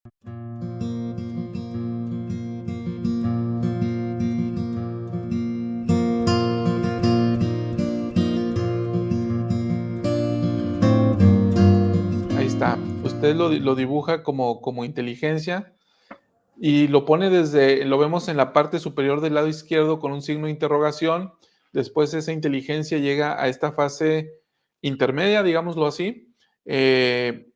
Ahí está. Usted lo dibuja como inteligencia y lo pone lo vemos en la parte superior del lado izquierdo con un signo de interrogación. Después esa inteligencia llega a esta fase intermedia, digámoslo así, eh,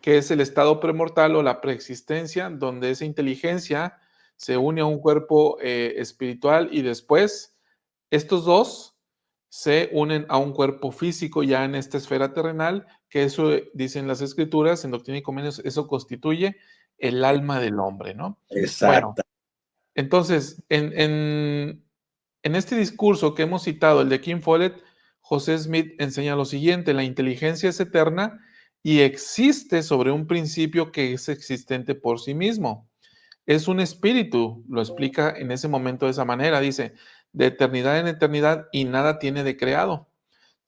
que es el estado premortal o la preexistencia, donde esa inteligencia se une a un cuerpo espiritual y después estos dos se unen a un cuerpo físico ya en esta esfera terrenal, que eso dicen las escrituras, en Doctrina y Convenios, eso constituye el alma del hombre, ¿no? Bueno, Exacto. entonces, en este discurso que hemos citado, el de Kim Follett, José Smith enseña lo siguiente: la inteligencia es eterna y existe sobre un principio que es existente por sí mismo. Es un espíritu, lo explica en ese momento de esa manera, dice, de eternidad en eternidad y nada tiene de creado.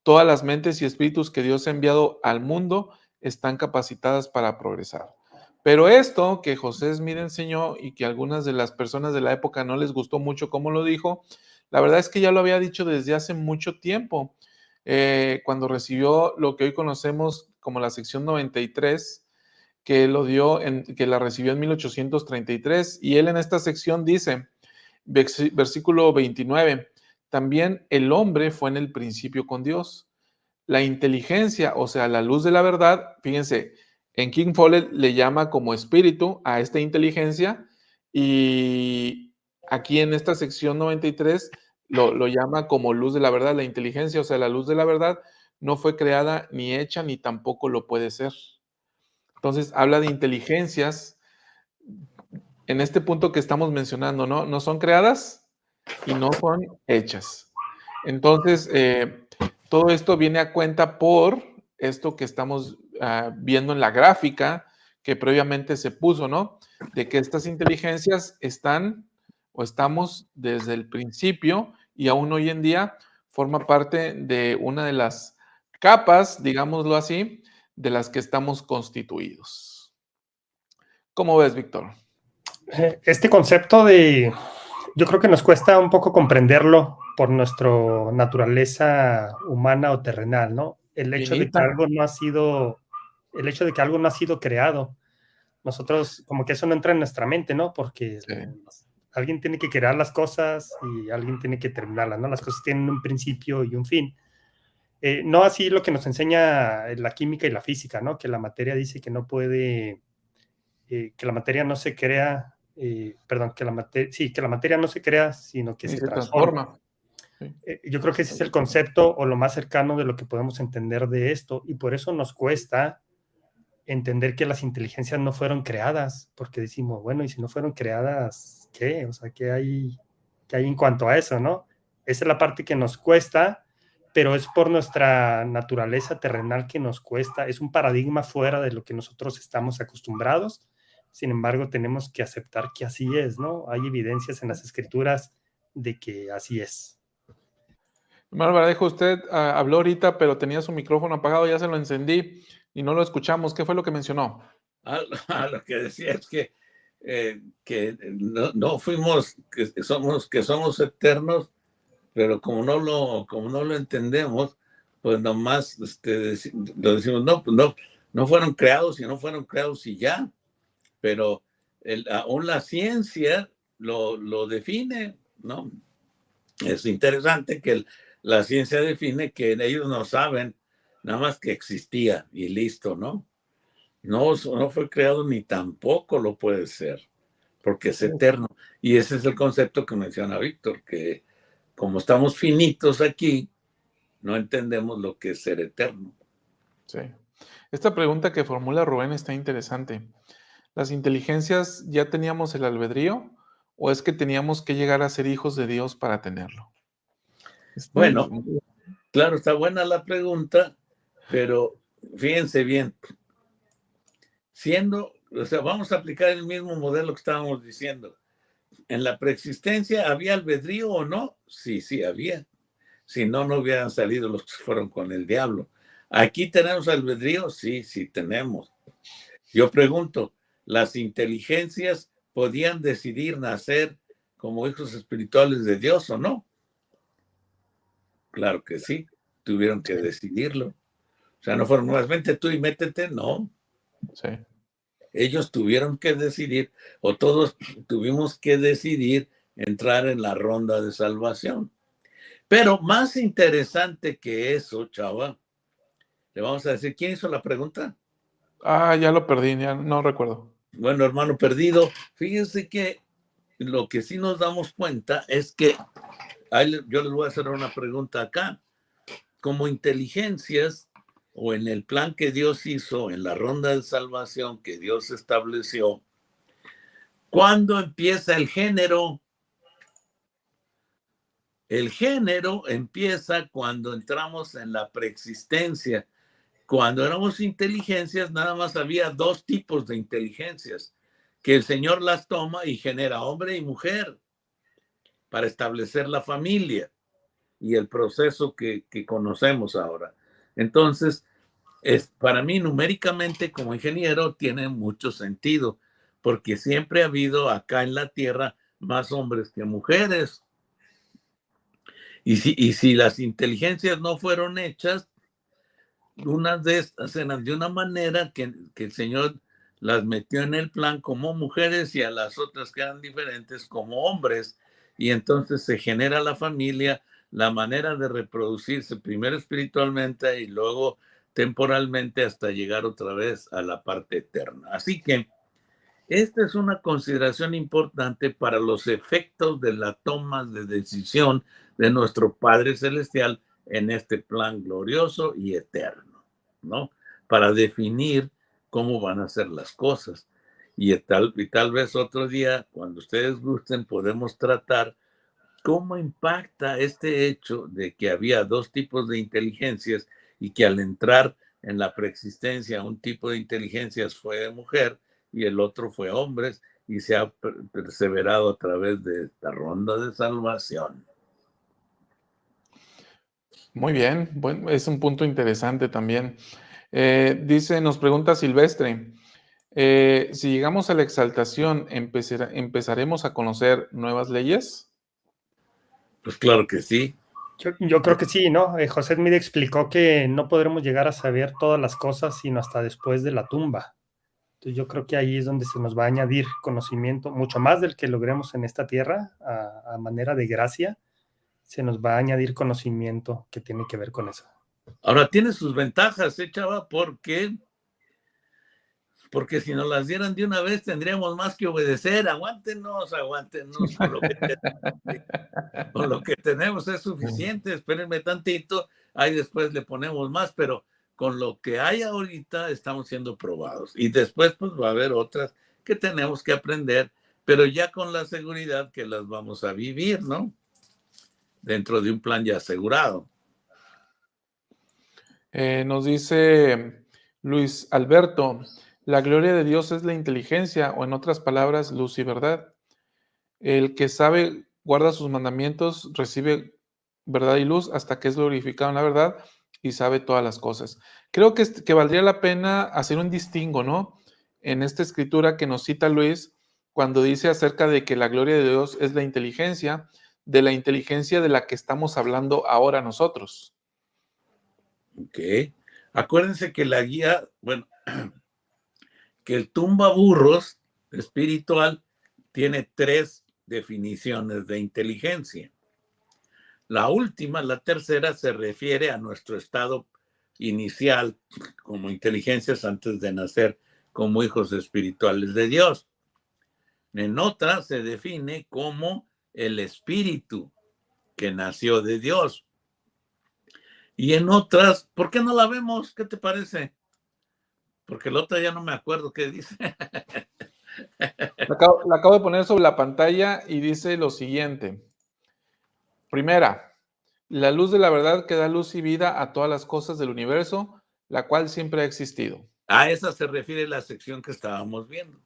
Todas las mentes y espíritus que Dios ha enviado al mundo están capacitadas para progresar. Pero esto que José Smith enseñó y que algunas de las personas de la época no les gustó mucho como lo dijo, la verdad es que ya lo había dicho desde hace mucho tiempo, cuando recibió lo que hoy conocemos como la sección 93, que la recibió en 1833, y él en esta sección dice, versículo 29, también el hombre fue en el principio con Dios. La inteligencia, o sea, la luz de la verdad, fíjense, en King Follett le llama como espíritu a esta inteligencia y aquí en esta sección 93 lo llama como luz de la verdad. La inteligencia, o sea, la luz de la verdad no fue creada ni hecha ni tampoco lo puede ser. Entonces habla de inteligencias en este punto que estamos mencionando, ¿no? No son creadas y no son hechas. Entonces, todo esto viene a cuenta por esto que estamos viendo en la gráfica que previamente se puso, ¿no? De que estas inteligencias están o estamos desde el principio y aún hoy en día forma parte de una de las capas, digámoslo así, de las que estamos constituidos. ¿Cómo ves, Víctor? Este concepto yo creo que nos cuesta un poco comprenderlo por nuestra naturaleza humana o terrenal, ¿no? El hecho de que Finita. algo no ha sido, el hecho de que algo no ha sido creado, nosotros como que eso no entra en nuestra mente, ¿no? Porque Sí. alguien tiene que crear las cosas y alguien tiene que terminarlas, ¿no? Las cosas tienen un principio y un fin. No así lo que nos enseña la química y la física, ¿no? Que la materia dice que no puede, que la materia no se crea, perdón, que la materia no se crea, sino que Y se se transforma. transforma. Sí. Yo creo que ese es el concepto o lo más cercano de lo que podemos entender de esto, y por eso nos cuesta entender que las inteligencias no fueron creadas, porque decimos, bueno, y si no fueron creadas, ¿qué? O sea, qué hay en cuanto a eso, ¿no? Esa es la parte que nos cuesta, pero es por nuestra naturaleza terrenal que nos cuesta, es un paradigma fuera de lo que nosotros estamos acostumbrados. Sin embargo, tenemos que aceptar que así es, ¿no? Hay evidencias en las escrituras de que así es. Hermano Verdejo, usted habló ahorita, pero tenía su micrófono apagado, ya se lo encendí y no lo escuchamos. ¿Qué fue lo que mencionó? Lo que decía es que no fuimos, que somos eternos, pero como no lo entendemos, pues nomás lo decimos, no, pues no fueron creados y no fueron creados y ya, pero aún la ciencia lo define, ¿no? Es interesante que la ciencia define que ellos no saben, nada más que existía y listo, ¿no? No fue creado ni tampoco lo puede ser, porque es eterno. Y ese es el concepto que menciona Víctor, que como estamos finitos aquí, no entendemos lo que es ser eterno. Sí. Esta pregunta que formula Rubén está interesante. ¿Las inteligencias ya teníamos el albedrío o es que teníamos que llegar a ser hijos de Dios para tenerlo? Bueno, claro, está buena la pregunta, pero fíjense bien, o sea, vamos a aplicar el mismo modelo que estábamos diciendo. ¿En la preexistencia había albedrío o no? Sí, sí había. Si no, no hubieran salido los que fueron con el diablo. ¿Aquí tenemos albedrío? Sí, sí tenemos. Yo pregunto, las inteligencias podían decidir nacer como hijos espirituales de Dios o no. Claro que sí, tuvieron que decidirlo. O sea, no fueron más, vente tú y métete, no. Sí. Ellos tuvieron que decidir, o todos tuvimos que decidir entrar en la ronda de salvación. Pero más interesante que eso, chava, le vamos a decir, ¿quién hizo la pregunta? Ah, ya lo perdí, ya no recuerdo. Bueno, hermano perdido, fíjense que lo que sí nos damos cuenta es que, yo les voy a hacer una pregunta acá, como inteligencias o en el plan que Dios hizo, en la ronda de salvación que Dios estableció, ¿cuándo empieza el género? El género empieza cuando entramos en la preexistencia. Cuando éramos inteligencias, nada más había dos tipos de inteligencias, que el Señor las toma y genera hombre y mujer para establecer la familia y el proceso que conocemos ahora. Entonces, para mí numéricamente como ingeniero tiene mucho sentido, porque siempre ha habido acá en la Tierra más hombres que mujeres. Y si las inteligencias no fueron hechas, unas de estas eran de una manera que el Señor las metió en el plan como mujeres y a las otras que eran diferentes como hombres. Y entonces se genera la familia, la manera de reproducirse primero espiritualmente y luego temporalmente hasta llegar otra vez a la parte eterna. Así que esta es una consideración importante para los efectos de la toma de decisión de nuestro Padre Celestial en este plan glorioso y eterno, ¿no? Para definir cómo van a ser las cosas. Y tal vez otro día, cuando ustedes gusten, podemos tratar cómo impacta este hecho de que había dos tipos de inteligencias y que al entrar en la preexistencia un tipo de inteligencias fue de mujer y el otro fue hombres y se ha perseverado a través de esta ronda de salvación. Muy bien, bueno, es un punto interesante también. Nos pregunta Silvestre, si llegamos a la exaltación, ¿empezaremos a conocer nuevas leyes? Pues claro que sí. Yo creo que sí, ¿no? José Smith explicó que no podremos llegar a saber todas las cosas sino hasta después de la tumba. Entonces yo creo que ahí es donde se nos va a añadir conocimiento, mucho más del que logremos en esta tierra, a manera de gracia, se nos va a añadir conocimiento que tiene que ver con eso. Ahora tiene sus ventajas, chava, porque si nos las dieran de una vez tendríamos más que obedecer. Aguántenos con lo que tenemos es suficiente, espérenme tantito, ahí después le ponemos más, pero con lo que hay ahorita estamos siendo probados. Y después pues va a haber otras que tenemos que aprender, pero ya con la seguridad que las vamos a vivir, ¿no? Dentro de un plan ya asegurado. Nos dice Luis Alberto, la gloria de Dios es la inteligencia, o en otras palabras, luz y verdad. El que sabe, guarda sus mandamientos, recibe verdad y luz hasta que es glorificado en la verdad y sabe todas las cosas. Creo que valdría la pena hacer un distingo, ¿no? En esta escritura que nos cita Luis, cuando dice acerca de que la gloria de Dios es la inteligencia, de la inteligencia de la que estamos hablando ahora nosotros. Ok. Acuérdense que la guía, bueno, que el tumbaburros espiritual tiene 3 definiciones de inteligencia. La última, la tercera, se refiere a nuestro estado inicial como inteligencias antes de nacer como hijos espirituales de Dios. En otra se define como el espíritu que nació de Dios. Y en otras, ¿por qué no la vemos? ¿Qué te parece? Porque la otra ya no me acuerdo qué dice. La acabo de poner sobre la pantalla y dice lo siguiente. Primera, la luz de la verdad que da luz y vida a todas las cosas del universo, la cual siempre ha existido. A esa se refiere la sección que estábamos viendo.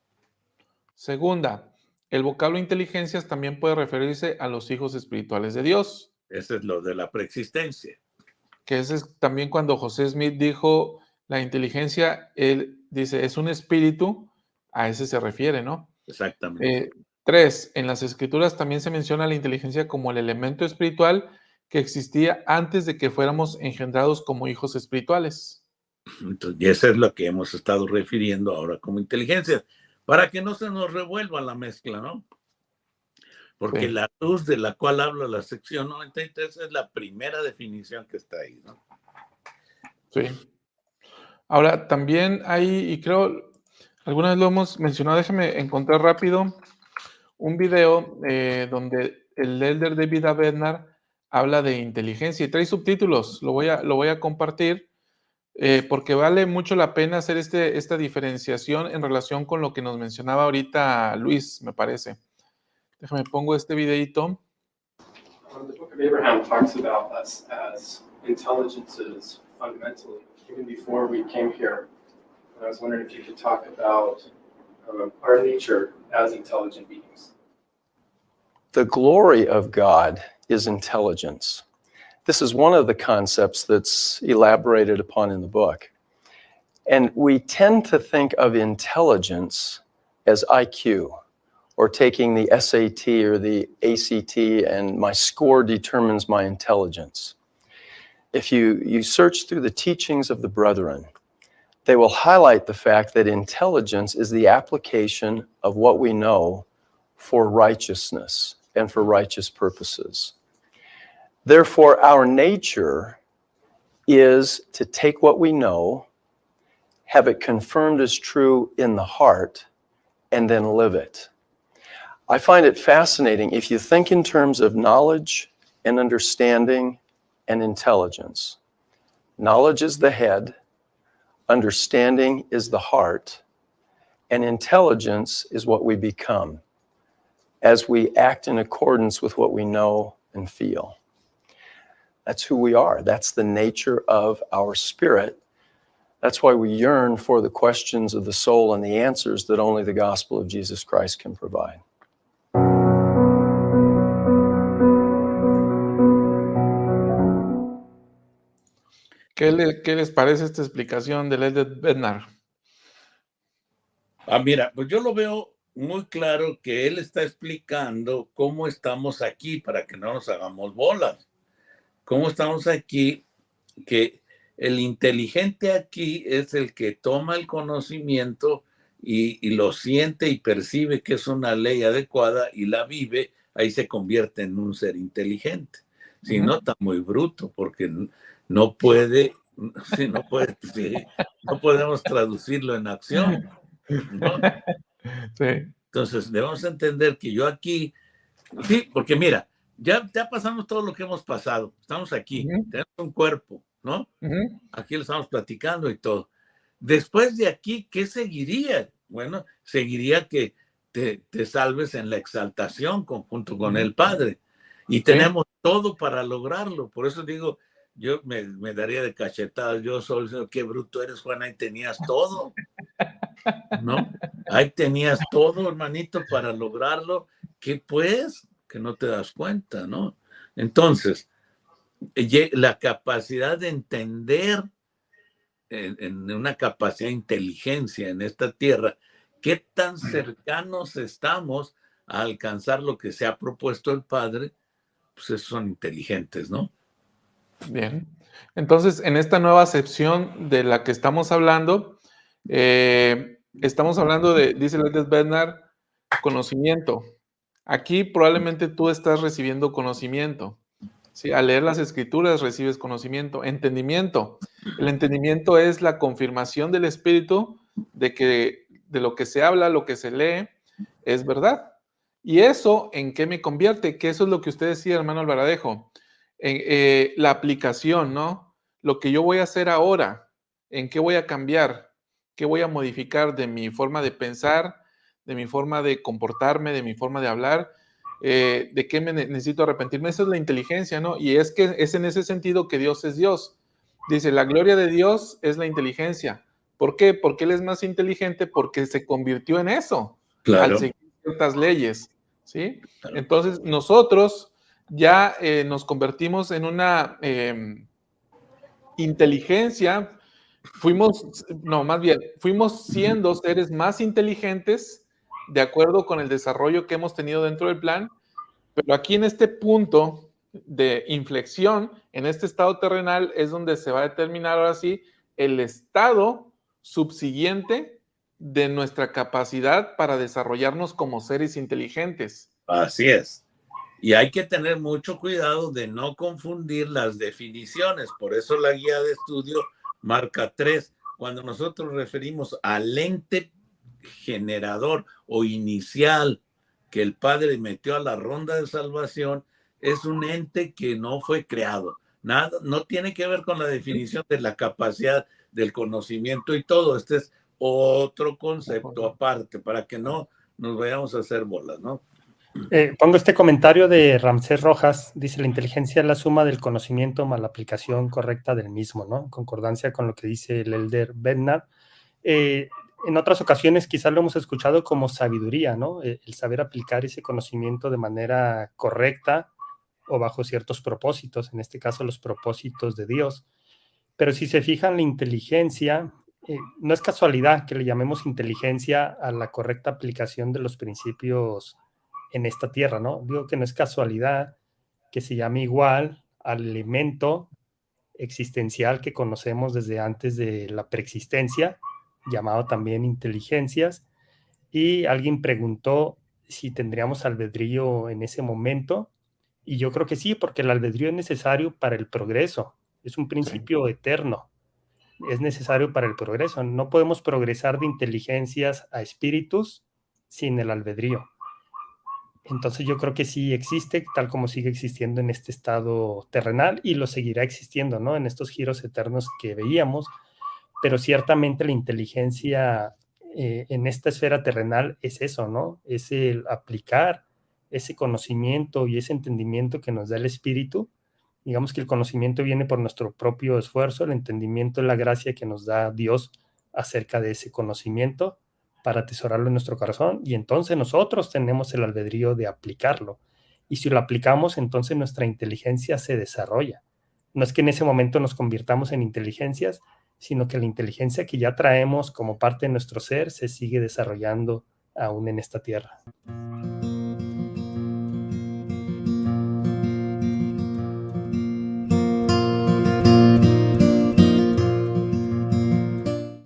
Segunda, el vocablo inteligencias también puede referirse a los hijos espirituales de Dios. Ese es lo de la preexistencia. Que ese es también cuando José Smith dijo la inteligencia, él dice, es un espíritu A ese se refiere, ¿no? Exactamente. 3. En las Escrituras también se menciona la inteligencia como el elemento espiritual que existía antes de que fuéramos engendrados como hijos espirituales. Entonces, y eso es lo que hemos estado refiriendo ahora como inteligencia, para que no se nos revuelva la mezcla, ¿no? Porque Sí. la luz de la cual habla la sección 93 es la primera definición que está ahí, ¿no? Sí. Ahora, también hay, y creo, alguna vez lo hemos mencionado, déjame encontrar rápido un video donde el elder David A. Bednar habla de inteligencia y trae subtítulos. Lo voy a compartir porque vale mucho la pena hacer esta diferenciación en relación con lo que nos mencionaba ahorita Luis, me parece. Déjame pongo este videito. The Book of Abraham talks about us as intelligences fundamentally, even before we came here. And I was wondering if you could talk about our nature as intelligent beings. The glory of God is intelligence. This is one of the concepts that's elaborated upon in the book. And we tend to think of intelligence as IQ, or taking the SAT or the ACT and my score determines my intelligence. If you search through the teachings of the brethren, they will highlight the fact that intelligence is the application of what we know for righteousness and for righteous purposes. Therefore, our nature is to take what we know, have it confirmed as true in the heart, and then live it. I find it fascinating if you think in terms of knowledge and understanding and intelligence. Knowledge is the head, understanding is the heart, and intelligence is what we become as we act in accordance with what we know and feel. That's who we are. That's the nature of our spirit. That's why we yearn for the questions of the soul and the answers that only the gospel of Jesus Christ can provide. ¿Qué les parece esta explicación del elder Bednar? Mira, pues yo lo veo muy claro que él está explicando cómo estamos aquí para que no nos hagamos bolas. Cómo estamos aquí, que el inteligente aquí es el que toma el conocimiento y lo siente y percibe que es una ley adecuada y la vive, ahí se convierte en un ser inteligente. Si no, está muy bruto porque no puede, no podemos traducirlo en acción, ¿no? Sí. Entonces, debemos entender que yo aquí, sí, porque mira, ya pasamos todo lo que hemos pasado, estamos aquí, tenemos un cuerpo, ¿no? Aquí lo estamos platicando y todo. Después de aquí, ¿qué seguiría? Bueno, seguiría que te salves en la exaltación junto con el Padre. Y tenemos todo para lograrlo. Por eso digo, yo me daría de cachetadas. Yo solo, qué bruto eres, Juan, ahí tenías todo, ¿no? Ahí tenías todo, hermanito, para lograrlo. ¿Qué pues? Que no te das cuenta, ¿no? Entonces, la capacidad de entender en una capacidad de inteligencia en esta tierra, qué tan cercanos estamos a alcanzar lo que se ha propuesto el Padre, pues esos son inteligentes, ¿no? Bien. Entonces, en esta nueva acepción de la que estamos hablando de, dice Elder Bednar, conocimiento. Aquí probablemente tú estás recibiendo conocimiento. ¿Sí? Al leer las escrituras recibes conocimiento. Entendimiento. El entendimiento es la confirmación del Espíritu de que de lo que se habla, lo que se lee, es verdad. ¿Y eso en qué me convierte? Que eso es lo que usted decía, hermano Alvaradejo. La aplicación, ¿no? Lo que yo voy a hacer ahora, ¿en qué voy a cambiar? ¿Qué voy a modificar de mi forma de pensar, de mi forma de comportarme, de mi forma de hablar? ¿De qué me necesito arrepentirme? Esa es la inteligencia, ¿no? Y es que es en ese sentido que Dios es Dios. Dice, la gloria de Dios es la inteligencia. ¿Por qué? Porque Él es más inteligente porque se convirtió en eso, Claro. al seguir ciertas leyes, ¿sí? Claro. Entonces, nosotros ya nos convertimos en una inteligencia fuimos siendo seres más inteligentes de acuerdo con el desarrollo que hemos tenido dentro del plan, pero aquí en este punto de inflexión, en este estado terrenal, es donde se va a determinar ahora sí el estado subsiguiente de nuestra capacidad para desarrollarnos como seres inteligentes. Así es. Y hay que tener mucho cuidado de no confundir las definiciones. Por eso la guía de estudio marca 3. Cuando nosotros referimos al ente generador o inicial que el Padre metió a la ronda de salvación, es un ente que no fue creado. Nada, no tiene que ver con la definición de la capacidad del conocimiento y todo. Este es otro concepto aparte para que no nos vayamos a hacer bolas, ¿no? Pongo este comentario de Ramsés Rojas, dice: la inteligencia es la suma del conocimiento más la aplicación correcta del mismo, ¿no? En concordancia con lo que dice el elder Bednar. En otras ocasiones quizás lo hemos escuchado como sabiduría, ¿no? El saber aplicar ese conocimiento de manera correcta o bajo ciertos propósitos, en este caso los propósitos de Dios. Pero si se fijan, la inteligencia, no es casualidad que le llamemos inteligencia a la correcta aplicación de los principios en esta tierra, ¿no? Digo que no es casualidad que se llame igual al elemento existencial que conocemos desde antes de la preexistencia, llamado también inteligencias, y alguien preguntó si tendríamos albedrío en ese momento, y yo creo que sí, porque el albedrío es necesario para el progreso, es un principio eterno, es necesario para el progreso. No podemos progresar de inteligencias a espíritus sin el albedrío. Entonces yo creo que sí existe, tal como sigue existiendo en este estado terrenal, y lo seguirá existiendo, ¿no? En estos giros eternos que veíamos, pero ciertamente la inteligencia en esta esfera terrenal es eso, ¿no? Es el aplicar ese conocimiento y ese entendimiento que nos da el espíritu. Digamos que el conocimiento viene por nuestro propio esfuerzo, el entendimiento es la gracia que nos da Dios acerca de ese conocimiento para atesorarlo en nuestro corazón, y entonces nosotros tenemos el albedrío de aplicarlo. Y si lo aplicamos, entonces nuestra inteligencia se desarrolla. No es que en ese momento nos convirtamos en inteligencias, sino que la inteligencia que ya traemos como parte de nuestro ser se sigue desarrollando aún en esta tierra.